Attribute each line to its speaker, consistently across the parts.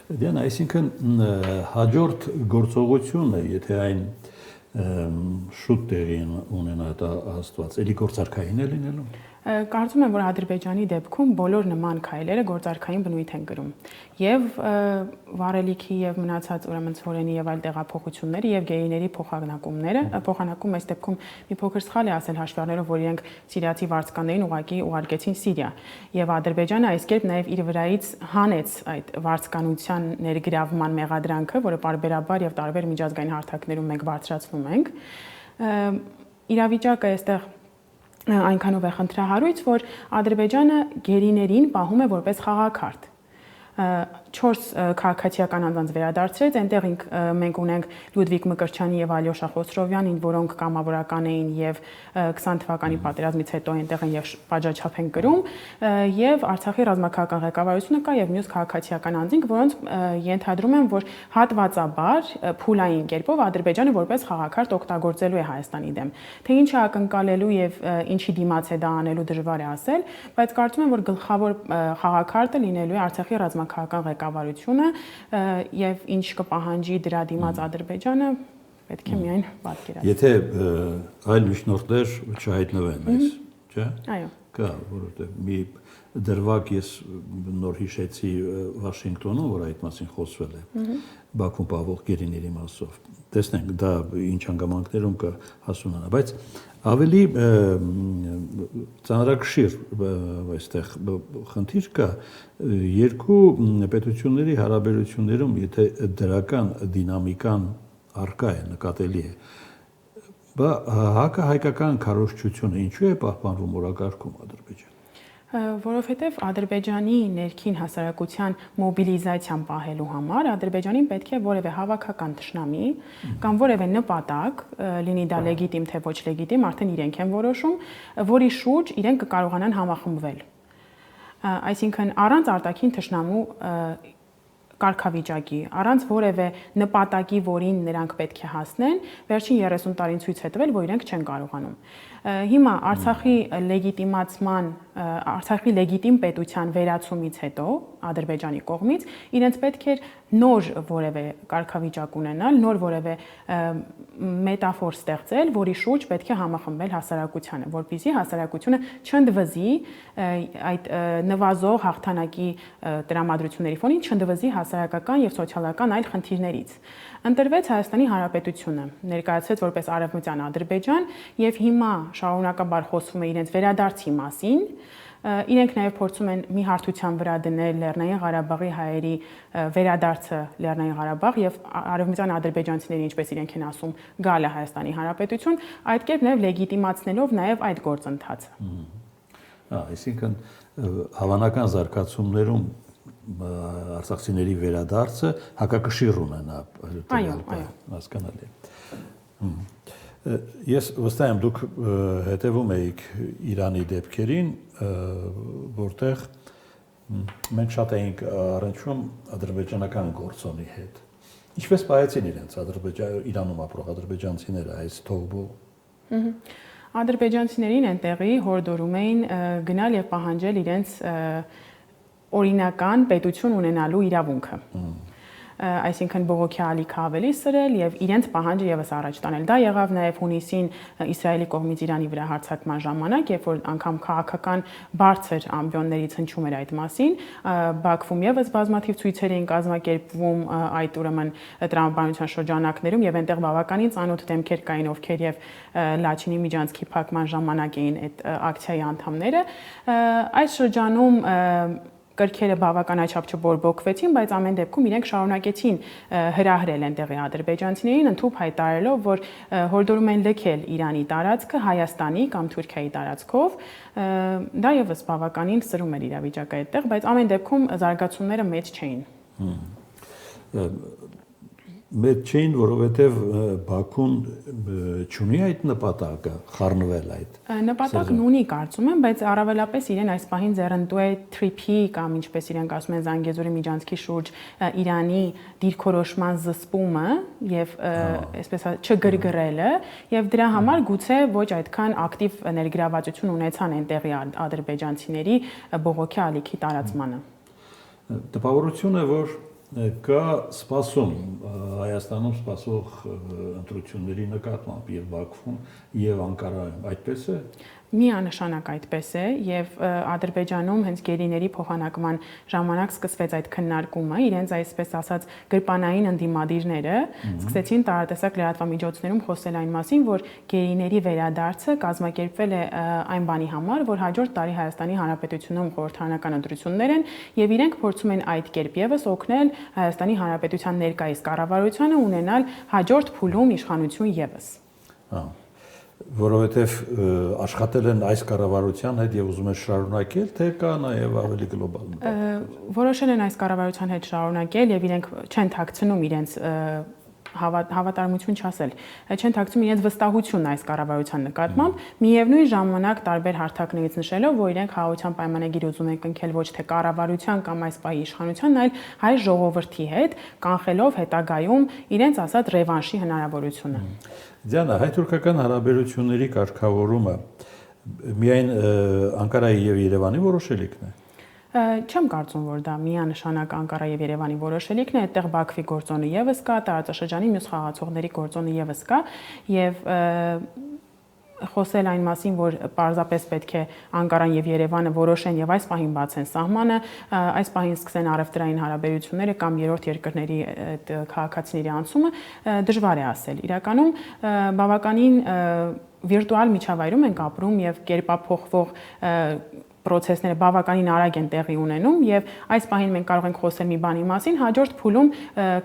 Speaker 1: Դիան, այսինքն հաջորդ գործողությունը, եթե այն շուտ տեղի ունենա դա աստված, էլի գործարքային է լինելու։
Speaker 2: Կարծում եմ, որ Ադրբեջանի դեպքում բոլոր նման քայլերը գործարքային բնույթ են կրում։ Եվ վառելիքի եւ մնացած ուրեմն ցորենի եւ այլ տեղափոխությունները եւ գեյների փոխանակումները, փոխանակում այս դեպքում մի փոքր սխալ է ասել հաշվի առնելով, որ իրենք սիրիացի վարձկաններին ուղղակի ուղարկեցին Սիրիա։ Եվ Ադրբեջանը այս կերպ նաեւ իր վրայից հանեց այդ վարձկանության ներգրավման մեղադրանքը, որը պարբերաբար եւ տարբեր միջազգային հարթակներում մենք բարձրացնում ենք։ Իրավիճակը այստեղ այնքանով է խնդրահարույց, որ Ադրբեջանը գերիներին պահում է որպես խաղաքարտ։ 4 քաղաքացիական անձանց վերադարձրեց, այնտեղ մենք ունենք Լյուդվիգ Մկրտչյանի եւ Ալյոշա Խոսրովյանին, որոնք կամավորական էին եւ 20 թվականի պատերազմից հետո այնտեղ են եւ պատժաչափ են կրում, եւ Արցախի ռազմաքաղաքական ղեկավարությունը կա եւ մյուս քաղաքացիական անձինք, որոնց ենթադրում են, որ հատվածաբար փուլային կերպով Ադրբեջանը որպես խաղաքարտ օգտագործելու է Հայաստանի դեմ։ Թե ինչ է ակնկալելու եւ ինչի դիմաց է դա անելու դժվար է ասել, բայց կարծում եմ, որ գլխավոր խաղաքարտը լինելու է Արցախի քաղաքական ղեկավարությունը եւ ինչ կպահանջի դրա դիմաց Ադրբեջանը պետք է միայն պատկերացնել։
Speaker 1: Եթե այլ միջնորդներ չհայտնվեն այս, չէ՞։
Speaker 2: Այո։
Speaker 1: Կա, որովհետեւ մի դրվագ ես նոր հիշեցի Վաշինգտոնում, որ այդ մասին խոսվել է։ Բաքվում պահվող գերիների մասով։ Տեսնենք դա ինչ հանգամանքներում կհասունանա, բայց ավելի ծանրակշիռ այստեղ խնդիր կա երկու պետությունների հարաբերություններում, եթե դրական դինամիկան առկա է, նկատելի է, հակահայկական քարոզչությունը ինչու է պահպանվում օրակարգում Ադրբեջանում։
Speaker 2: Որովհետև Ադրբեջանի ներքին հասարակության մոբիլիզացիան պահելու համար Ադրբեջանին պետք է որևէ հավաքական թշնամի կամ որևէ նպատակ, լինի դա լեգիտիմ թե ոչ լեգիտիմ, արդեն իրենք են որոշում, որի շուրջ իրենք կկարողանան համախմբվել։ Այսինքն առանց արտաքին թշնամու կարգավիճակի, առանց որևէ նպատակի, որին նրանք պետք է հասնեն, վերջին 30 տարին ցույց է տվել, որ իրենք չեն կարողանում։ Հիմա Արցախի լեգիտիմացման, Արցախի լեգիտիմ պետության վերացումից հետո Ադրբեջանի կողմից իրենց պետք է նոր որևէ կարգավիճակ ունենալ, նոր որևէ մետաֆոր ստեղծել, որի շուրջ պետք է համախմբել հասարակությանը, որպեսզի հասարակությունը չընդվզի այդ նվազող հաղթանակի տրամադրությունների ֆոնին, չընդվզի հասարակական եւ սոցիալական այլ խնդիրներից։ Ընտրվեց Հայաստանի Հանրապետությունը, ներկայացվեց որպես Արևմտյան Ադրբեջան եւ հիմա շարունակաբար խոսվում է իրենց վերադարձի մասին։ Իրենք նաև փորձում են մի հարթության վրա դնել Լեռնային Ղարաբաղի հայերի վերադարձը Լեռնային Ղարաբաղ եւ արևմտյան ադրբեջանցիների, ինչպես իրենք են ասում, գալը Հայաստանի Հանրապետություն, այդ կերպ նաև լեգիտիմացնելով նաև այդ գործընթացը։
Speaker 1: Այսինքն հավանական զարգացումներում արցախցիների վերադարձը հակակշիռ ունենա, հասկանալի է։ Ես վստահ եմ դուք հետևում եք Իրանի դեպքերին, որտեղ մենք շատ էինք առնչվում ադրբեջանական գործոնի հետ։ Ինչպես պահեցին իրենց Իրանում ապրող ադրբեջանցիները այս թողբող։
Speaker 2: Ադրբեջանցիներին այնտեղի հորդորում էին գնալ եւ պահանջել իրենց օրինական պետություն ունենալու իրավունքը։ Այսինքն բողոքի ալիքը ավելի սրել եւ իրենց պահանջը եւս առաջ տանել։ Դա եղավ նաեւ հունիսին Իսրայելի կողմից Իրանի վրա հարձակման ժամանակ, երբ որ անգամ քաղաքական բարձր ամբիոններից հնչում էր այդ մասին, Բաքվում եւս բազմաթիվ ցույցեր էին կազմակերպվում այդ ուրեմն տրամաբանության շրջանակներում եւ այնտեղ բավականին ծանոթ դեմքեր կային, ովքեր եւ Լաչինի միջանցքի փակման ժամանակ էին այդ ակցիայի անդամները։ Այս շրջանում կրքերը բավականաչափ չբորբոքվեցին, բայց ամեն դեպքում իրենք շարունակեցին հրահրել այնտեղի ադրբեջանցիներին, ընդհանուր հայտարարելով, որ հորդորում են լքել Իրանի տարածքը Հայաստանի կամ Թուրքիայի տարածքով։ Դա եւս բավականին սրում էր իրավիճակը այդտեղ, բայց ամեն դեպքում զարգացումները մեծ չէին։
Speaker 1: Մեծ չէին, որովհետև Բաքուն չունի այդ նպատակը խառնվել այդ։
Speaker 2: Նպատակն ունի, կարծում եմ, բայց առավելապես իրեն այս պահին ձեռնտու է թրիփի կամ ինչպես իրենք ասում են Զանգեզուրի միջանցքի շուրջ Իրանի դիրքորոշման զսպումը եւ այսպես չգրգռելը եւ դրա համար գուցե ոչ այդքան ակտիվ ներգրավվածություն ունեցան այնտեղի ադրբեջանցիների բողոքի ալիքի տարածմանը։
Speaker 1: Տպավորություն է, որ Կա սպասում Հայաստանում սպասող ընտրությունների նկատմամբ եւ Բաքվում եւ Անկարայում, այդպես է։
Speaker 2: Միանշանակ այդպես է եւ Ադրբեջանում հենց գերիների փոխանակման ժամանակ սկսվեց այդ քննարկումը, իրենց այսպես ասած գրպանային ընդդիմադիրները սկսեցին տարատեսակ լրատվամիջոցներում խոսել այն մասին, որ գերիների վերադարձը կազմակերպվել է այն բանի համար, որ հաջորդ տարի Հայաստանի Հանրապետությունում խորհրդարանական ընտրություններ են եւ իրենք փորձում են այդ կերպ եւս օգնել Հայաստանի Հանրապետության ներկայիս կառավարությանը ունենալ հաջորդ փուլում իշխանություն եւս։
Speaker 1: Որովհետև աշխատել են այս կառավարության հետ եւ ուզում են շարունակել, թե կա նաեւ ավելի գլոբալ մտածում։
Speaker 2: Որոշել են այս կառավարության հետ շարունակել եւ իրենք չեն թաքցնում իրենց հավատարմություն չասել, չեն թաքցում իրենց վստահությունն այս կառավարության նկատմամբ, միևնույն ժամանակ տարբեր հարթակներից նշելով, որ իրենք խաղաղության պայմանագիր ուզում են կնքել ոչ թե կառավարության կամ այս պահի իշխանության, այլ հայ ժողովրդի հետ, կանխելով հետագայում իրենց ասած ռևանշի հնարավորությունը։
Speaker 1: Դիանա, հայ-թուրքական հարաբերությունների կարգավորումը միայն Անկարայի եւ Երևանի որոշելիքն է։
Speaker 2: Չեմ կարծում, որ դա միանշանակ Անկարայի եւ Երևանի որոշելիքն է, այդտեղ Բաքվի գործոնը եւս կա, տարածաշրջանի մյուս խաղացողների գործոնը եւս կա եւ խոսել այն մասին, որ պարզապես պետք է Անկարան եւ Երևանը որոշեն եւ այս պահին բացեն սահմանը, այս պահին սկսեն առևտրային հարաբերությունները կամ երրորդ երկրների քաղաքացիների անցումը, դժվար է ասել։ Իրականում բավականին վիրտուալ միջավայրում ենք ապրում եւ կերպափոխվող պրոցեսները բավականին արագ են տեղի ունենում եւ այս պահին մենք կարող ենք խոսել մի բանի մասին, հաջորդ փուլում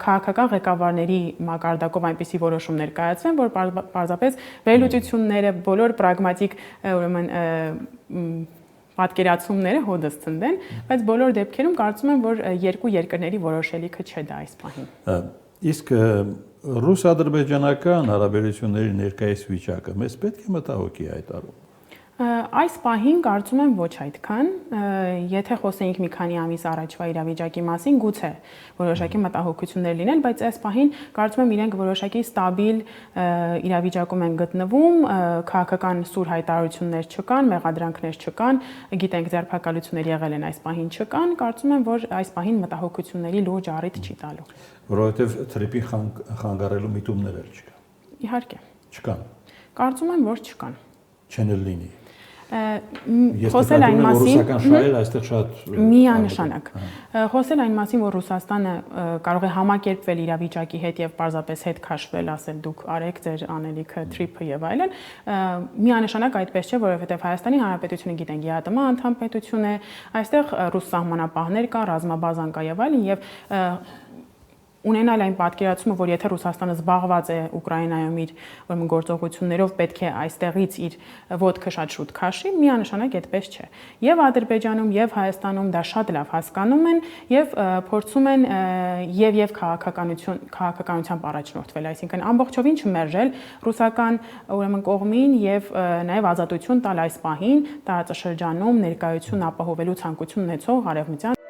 Speaker 2: քաղաքական ղեկավարների մակարդակով այնպիսի որոշումներ կայացվեն, որ պարզապես վերլուծությունները, բոլոր պրագմատիկ ուրեմն պատկերացումները հոդս ցնդեն, բայց բոլոր դեպքերում կարծում եմ, որ երկու երկրների որոշելիքը չէ դա այս պահին։
Speaker 1: Իսկ ռուս-ադրբեջանական հարաբերությունների ներկայիս վիճակը մեզ պետք է մտահոգի հայտարարում։
Speaker 2: Այս պահին կարծում եմ ոչ այդքան, եթե խոսեինք մի քանի ամիս առաջվա իրավիճակի մասին, գուցե որոշակի մտահոգություններ լինել, բայց այս պահին կարծում եմ իրենք որոշակի ստաբիլ իրավիճակում են գտնվում, քաղաքական սուր հայտարարություններ չկան, մեղադրանքներ չկան, գիտենք ձերբակալություններ եղել են այս պահին չկան, կարծում եմ, որ այս պահին մտահոգությունների լուրջ առիթ չի տալու։
Speaker 1: Որովհետև թրիփի խանգարելու միտումներ էլ չկան։
Speaker 2: Իհարկե։
Speaker 1: Չկան։
Speaker 2: Կարծում եմ, որ չկան։
Speaker 1: Չեն լինի։
Speaker 2: Խոսել այն մասին,
Speaker 1: ռուսական շահերը այստեղ շատ
Speaker 2: միանշանակ։ Խոսել այն մասին, որ Ռուսաստանը կարող է համակերպվել իրավիճակի հետ եւ պարզապես հետ քաշվել, ասել դուք արեք ձեր անելիքը, թրիփը եւ այլն, միանշանակ այդպես չէ, որովհետեւ Հայաստանի Հանրապետությունը գիտենք ԵԱՏՄ անդամ պետություն է, այստեղ ռուս սահմանապահներ կան, ռազմաբազան կա եւ այլն եւ ունենալ այն պատկերացումը, որ եթե Ռուսաստանը զբաղված է Ուկրաինայում իր գործողություններով, պետք է այստեղից իր ոտքը շատ շուտ քաշի, միանշանակ այդպես չէ։ Եվ Ադրբեջանում, եւ Հայաստանում դա շատ լավ հասկանում են եւ փորձում են եւ քաղաքականությամբ առաջնորդվել, այսինքն ամբողջովին չմերժել ռուսական ուրեմն կողմին եւ նաեւ ազատություն տալ այս պահին տարածաշրջանում ներկայություն ապահովելու ցանկություն ունեցող արևմտյան